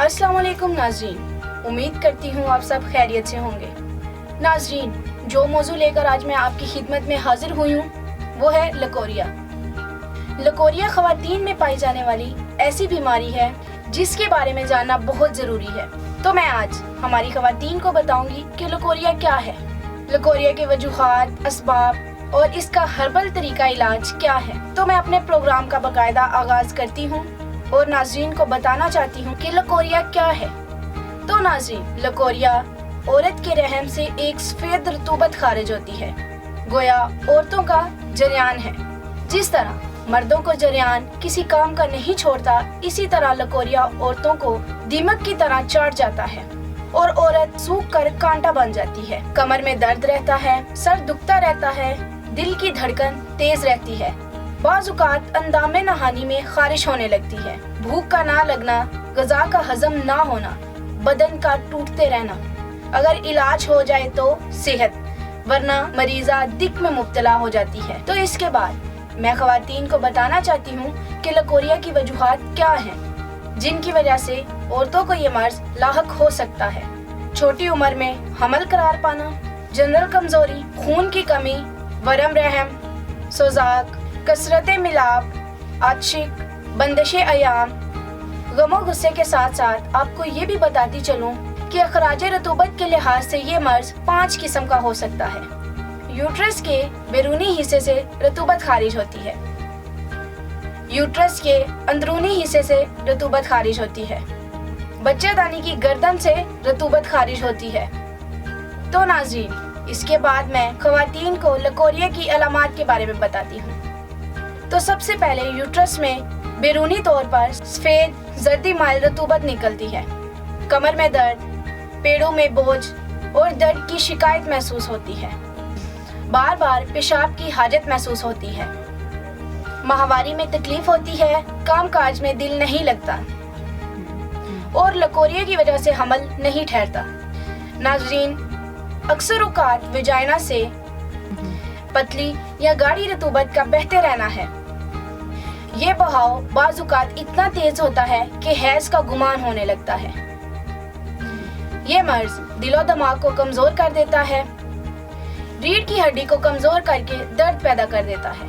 अस्सलाम वालेकुम नाज़रीन, उम्मीद करती हूँ आप सब खैरियत से होंगे। नाज़रीन, जो मौजू लेकर आज मैं आपकी खिदमत में हाजिर हुई हूँ वो है लकोरिया। लकोरिया ख़वातीन में पाई जाने वाली ऐसी बीमारी है जिसके बारे में जानना बहुत ज़रूरी है। तो मैं आज हमारी ख़वातीन को बताऊंगी कि लकोरिया क्या है, लकोरिया के वजूहात, असबाब और इसका हर्बल तरीका इलाज क्या है। तो मैं अपने प्रोग्राम का बाकायदा आगाज़ करती हूँ और नाज़रीन को बताना चाहती हूँ कि लकोरिया क्या है। तो नाज़रीन, लकोरिया औरत के रहम से एक सफ़ेद रतूबत खारिज होती है, गोया औरतों का जरियान है। जिस तरह मर्दों को जरियान किसी काम का नहीं छोड़ता, इसी तरह लकोरिया औरतों को दीमक की तरह चाट जाता है और औरत सूख कर कांटा बन जाती है। कमर में दर्द रहता है, सर दुखता रहता है, दिल की धड़कन तेज रहती है, बाज़-औक़ात अंदामे नहानी में खारिश होने लगती है, भूख का ना लगना, ग़िज़ा का हज़म ना होना, बदन का टूटते रहना। अगर इलाज हो जाए तो सेहत, वरना मरीज़ा दिक में मुब्तला हो जाती है। तो इसके बाद मैं ख़वातीन को बताना चाहती हूँ कि लकोरिया की वजूहात क्या हैं जिनकी वजह से औरतों को ये मर्ज़ लाहक हो सकता है। छोटी उम्र में हमल करार पाना, जनरल कमज़ोरी, खून की कमी, वरम रहम, सोजाक, कसरत मिलाप, आशिक, बंदिश अयाम। गमो गुस्से के साथ साथ आपको ये भी बताती चलूँ कि अखराज रतूबत के लिहाज से ये मर्ज़ 5 किस्म का हो सकता है। यूट्रस के बैरूनी हिस्से से रतूबत खारिज होती है, यूट्रस के अंदरूनी हिस्से से रतूबत खारिज होती है, बच्चेदानी की गर्दन से रतूबत खारिज होती है। तो नाज़रीन, इसके बाद मैं ख़वातीन को लकोरिया की अलामात के बारे में बताती हूँ। तो सबसे पहले यूट्रस में बैरूनी तौर पर सफ़ेद जर्दी माइल रतूबत निकलती है, कमर में दर्द, पेड़ों में बोझ और दर्द की शिकायत महसूस होती है, बार बार पेशाब की हाजत महसूस होती है, माहवारी में तकलीफ होती है, काम काज में दिल नहीं लगता और लकोरिया की वजह से हमल नहीं ठहरता। नाज़रीन, अक्सर औक़ात वजाइना से पतली या गाढ़ी रतूबत का बहते रहना है। ये बहाव बाज़ औक़ात इतना तेज होता है कि हैज़ का गुमान होने लगता है। ये मर्ज़ दिलो दिमाग को कमज़ोर कर देता है, रीढ़ की हड्डी को कमज़ोर करके दर्द पैदा कर देता है।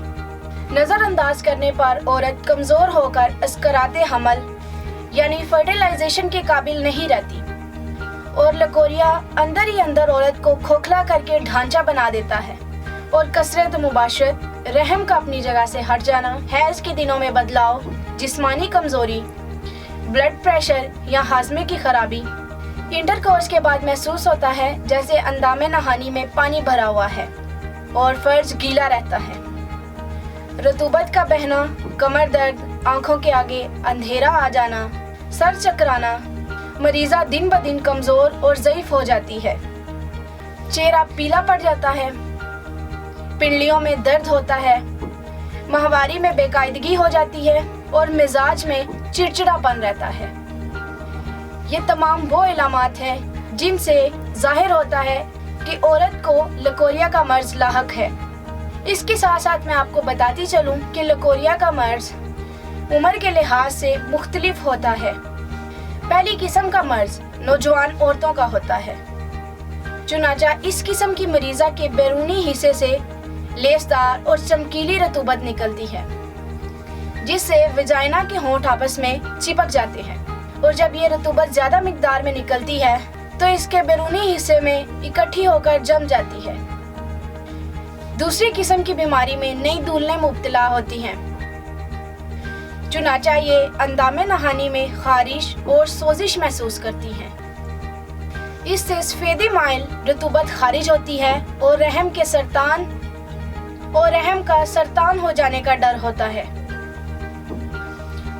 नज़रअंदाज करने पर औरत कमज़ोर होकर अस्कराते हमल यानी फर्टिलाइजेशन के काबिल नहीं रहती और लकोरिया अंदर ही अंदर औरत को खोखला करके ढांचा बना देता है और कसरत मुबाशरत, रहम का अपनी जगह से हट जाना, हैज़ के दिनों में बदलाव, जिस्मानी कमज़ोरी, ब्लड प्रेशर या हाजमे की खराबी, इंटरकोर्स के बाद महसूस होता है जैसे अंदामे नहानी में पानी भरा हुआ है और फर्ज गीला रहता है, रतूबत का बहना, कमर दर्द, आँखों के आगे अंधेरा आ जाना, सर चकराना, मरीज़ा दिन ब दिन कमज़ोर और ज़ईफ़ हो जाती है, चेहरा पीला पड़ जाता है, पिंडलियों में दर्द होता है, माहवारी में बेकायदगी हो जाती है और मिजाज में चिड़चिड़ापन रहता है। ये तमाम वो इलामात हैं जिनसे जाहिर होता है कि औरत को लकोरिया का मर्ज़ लाहक है। इसके साथ साथ मैं आपको बताती चलूँ कि लकोरिया का मर्ज़ उम्र के लिहाज से मुख्तलिफ होता है। पहली किस्म का मर्ज़ नौजवान औरतों का होता है, चुनाचा इस किस्म की मरीज़ा के बैरूनी हिस्से से लेसदार और चमकीली रतूबत निकलती है जिससे वजाइना के होंठ आपस में चिपक जाते हैं और जब ये रतूबत ज़्यादा मिकदार में निकलती है तो इसके बैरूनी हिस्से में इकट्ठी होकर जम जाती है। दूसरी किस्म की बीमारी में नई दूल्हें मुब्तला होती हैं, चुनाचा ये अंदामे नहानी में खारिश और सोजिश महसूस करती हैं। इससे सफ़ेदी माइल रतूबत खारिज होती है और रहम का सरतान हो जाने का डर होता है।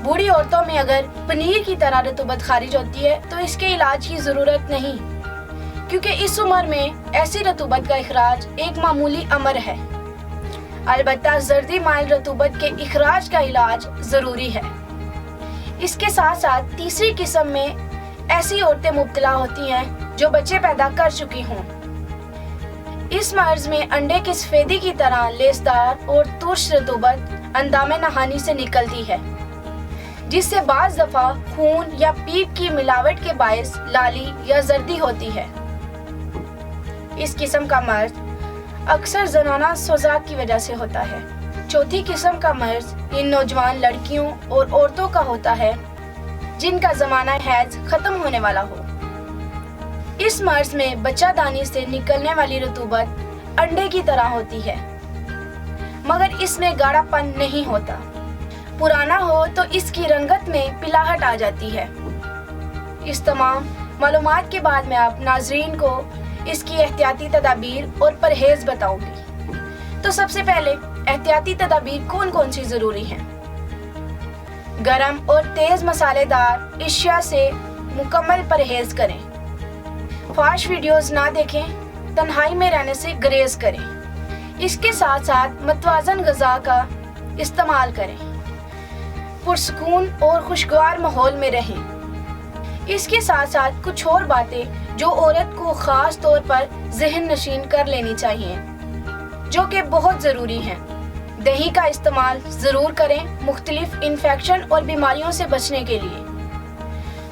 बूढ़ी औरतों में अगर पनीर की तरह रतूबत खारिज होती है तो इसके इलाज की ज़रूरत नहीं, क्योंकि इस उम्र में ऐसी रतूबत का इखराज एक मामूली अमर है। अलबत्ता जर्दी माइल रतूबत के इखराज का इलाज ज़रूरी है। इसके साथ साथ तीसरी किस्म में ऐसी औरतें मुब्तला होती हैं जो बच्चे पैदा कर चुकी हों। इस मर्ज़ में अंडे की सफ़ेदी की तरह लेसदार और तुर्श रतूबत अंदामे नहानी से निकलती है جس سے بعض دفعہ خون یا پیپ کی ملاوٹ کے باعث لالی یا زردی ہوتی ہے۔ اس قسم کا مرض اکثر زنانہ سوزاک کی وجہ سے ہوتا ہے۔ چوتھی قسم کا مرض ان نوجوان لڑکیوں اور عورتوں کا ہوتا ہے جن کا زمانہ حیض ختم ہونے والا ہو۔ اس مرض میں بچہ دانی سے نکلنے والی رطوبت انڈے کی طرح ہوتی ہے، مگر اس میں گاڑھا پن نہیں ہوتا۔ پرانا ہو تو اس کی رنگت میں پلاہٹ آ جاتی ہے۔ اس تمام معلومات کے بعد میں آپ ناظرین کو اس کی احتیاطی تدابیر اور پرہیز بتاؤں گی۔ تو سب سے پہلے احتیاطی تدابیر کون کون سی ضروری ہیں؟ گرم اور تیز مسالے دار اشیاء سے مکمل پرہیز کریں۔ فحش ویڈیوز نہ دیکھیں، تنہائی میں رہنے سے گریز کریں۔ اس کے ساتھ ساتھ متوازن غذا کا استعمال کریں۔ پرسکون اور خوشگوار ماحول میں رہیں۔ اس کے ساتھ ساتھ کچھ اور باتیں جو عورت کو خاص طور پر ذہن نشین کر لینی چاہیے، جو کہ بہت ضروری ہیں۔ دہی کا استعمال ضرور کریں مختلف انفیکشن اور بیماریوں سے بچنے کے لیے۔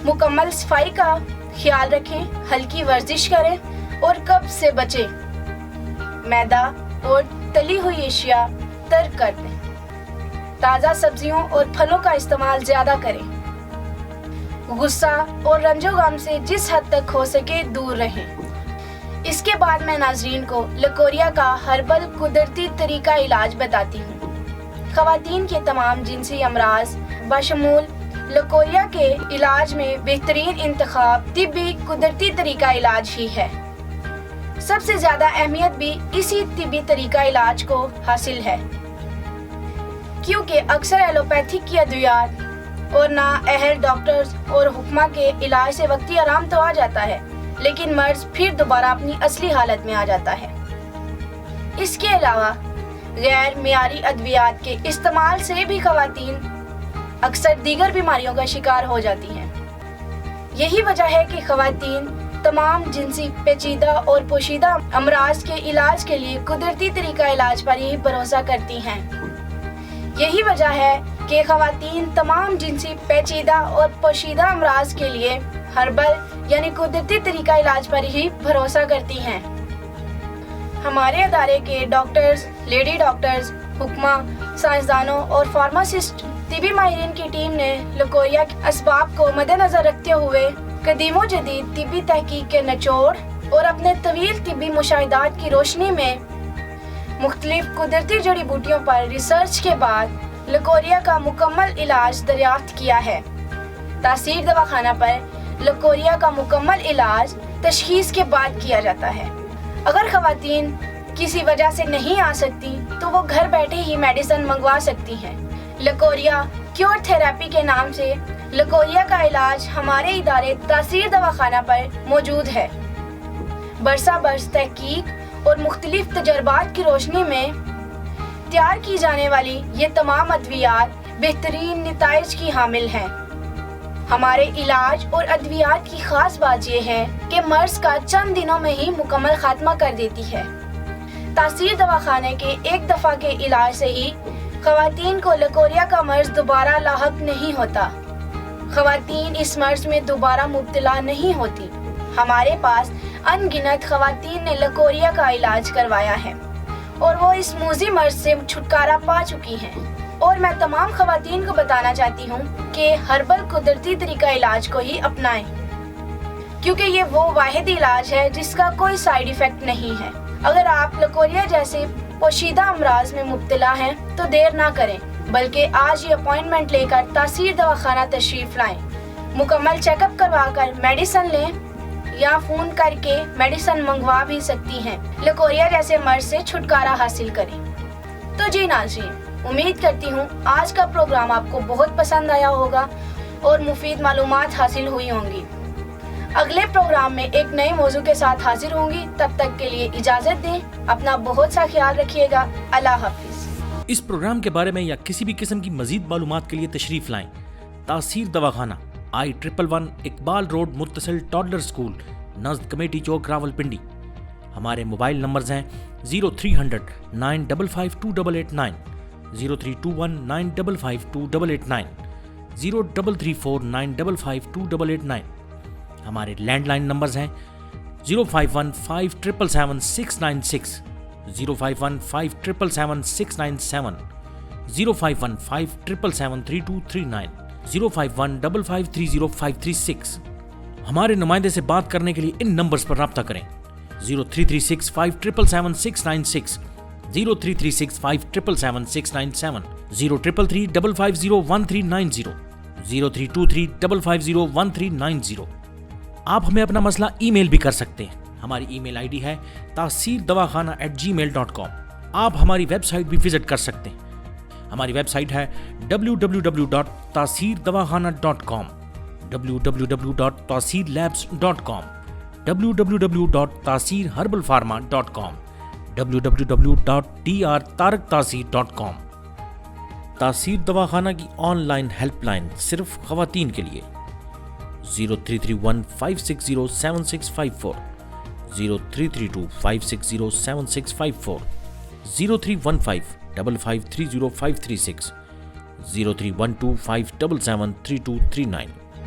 مکمل صفائی کا خیال رکھیں، ہلکی ورزش کریں اور قبض سے بچیں۔ میدا اور تلی ہوئی اشیاء ترک کر دیں۔ تازہ سبزیوں اور پھلوں کا استعمال زیادہ کریں۔ غصہ اور رنج و غم سے جس حد تک ہو سکے دور رہیں۔ اس کے بعد میں ناظرین کو لکوریا کا ہربل قدرتی طریقہ علاج بتاتی ہوں۔ خواتین کے تمام جنسی امراض بشمول لکوریا کے علاج میں بہترین انتخاب طبی قدرتی طریقہ علاج ہی ہے۔ سب سے زیادہ اہمیت بھی اسی طبی طریقہ علاج کو حاصل ہے، کیونکہ اکثر ایلوپیتھک کی ادویات اور نااہل ڈاکٹرز اور حکمہ کے علاج سے وقتی آرام تو آ جاتا ہے، لیکن مرض پھر دوبارہ اپنی اصلی حالت میں آ جاتا ہے۔ اس کے علاوہ غیر معیاری ادویات کے استعمال سے بھی خواتین اکثر دیگر بیماریوں کا شکار ہو جاتی ہیں۔ یہی وجہ ہے کہ خواتین تمام جنسی پیچیدہ اور پوشیدہ امراض کے علاج کے لیے قدرتی طریقہ علاج پر ہی بھروسہ کرتی ہیں۔ یہی وجہ ہے کہ خواتین تمام جنسی پیچیدہ اور پوشیدہ امراض کے لیے ہربل یعنی قدرتی طریقہ علاج پر ہی بھروسہ کرتی ہیں۔ ہمارے ادارے کے ڈاکٹرز، لیڈی ڈاکٹرز، حکمہ، سائنسدانوں اور فارماسسٹ طبی ماہرین کی ٹیم نے لکوریا کے اسباب کو مد نظر رکھتے ہوئے قدیم و جدید طبی تحقیق کے نچوڑ اور اپنے طویل طبی مشاہدات کی روشنی میں مختلف قدرتی جڑی بوٹیوں پر ریسرچ کے بعد لکوریا کا مکمل علاج دریافت کیا ہے۔ تاثیر دواخانہ پر لکوریا کا مکمل علاج تشخیص کے بعد کیا جاتا ہے۔ اگر خواتین کسی وجہ سے نہیں آ سکتی تو وہ گھر بیٹھے ہی میڈیسن منگوا سکتی ہیں۔ لکوریا کیور تھراپی کے نام سے لکوریا کا علاج ہمارے ادارے تاثیر دواخانہ پر موجود ہے۔ برسہ برس تحقیق اور مختلف تجربات کی روشنی میں تیار کی جانے والی یہ تمام ادویات بہترین نتائج کی حامل ہیں۔ ہمارے علاج اور ادویات کی خاص بات یہ ہے کہ مرض کا چند دنوں میں ہی مکمل خاتمہ کر دیتی ہے۔ تاثیر دواخانے کے ایک دفعہ کے علاج سے ہی خواتین کو لکوریا کا مرض دوبارہ لاحق نہیں ہوتا۔ خواتین اس مرض میں دوبارہ مبتلا نہیں ہوتی۔ ہمارے پاس ان گنت خواتین نے لکوریا کا علاج کروایا ہے اور وہ اس موذی مرض سے چھٹکارا پا چکی ہیں۔ اور میں تمام خواتین کو بتانا چاہتی ہوں کہ ہربل قدرتی طریقہ علاج کو ہی اپنائیں، کیونکہ یہ وہ واحد علاج ہے جس کا کوئی سائیڈ ایفیکٹ نہیں ہے۔ اگر آپ لکوریا جیسے پوشیدہ امراض میں مبتلا ہیں تو دیر نہ کریں، بلکہ آج ہی اپوائنٹمنٹ لے کر تاثیر دواخانہ تشریف لائیں۔ مکمل چیک اپ کروا کر میڈیسن لیں یا فون کر کے میڈیسن منگوا بھی سکتی ہیں۔ لکوریا جیسے مرض سے چھٹکارا حاصل کریں۔ تو جی ناظرین، امید کرتی ہوں آج کا پروگرام آپ کو بہت پسند آیا ہوگا اور مفید معلومات حاصل ہوئی ہوں گی۔ اگلے پروگرام میں ایک نئے موضوع کے ساتھ حاضر ہوں گی۔ تب تک کے لیے اجازت دیں، اپنا بہت سا خیال رکھیے گا۔ اللہ حافظ۔ اس پروگرام کے بارے میں یا کسی بھی قسم کی مزید معلومات کے لیے تشریف لائیں تاثیر دواخانہ، I-111 اقبال روڈ متصل ٹاڈلر اسکول نزد کمیٹی چوک راولپنڈی۔ ہمارے موبائل نمبرز ہیں 0300 955 2889، 0321 955 2889۔ 0334955289। हमारे लैंडलाइन नंबर्स हैं 0515777696, 0515777697, 0515773239, 0515530536। हमारे नुमाइंदे से बात करने के लिए इन नंबर्स पर राब्ता करें 033657777696, 033657777697, 0333550139, 0323550139। आप हमें अपना मसला ईमेल भी कर सकते हैं। हमारी ईमेल आईडी है taseerdawakhana@gmail.com। आप हमारी वेबसाइट भी विजिट कर सकते हैं। हमारी वेबसाइट है www.taseerdawakhana.com, www.taseerlabs.com, www.taseerherbalpharma.com, www.drtaraktaseer.com। तासीर दवाखाना की ऑनलाइन हेल्पलाइन सिर्फ खवातीन के लिए 033156076540, 033256076540, 0315553056, 031257732339।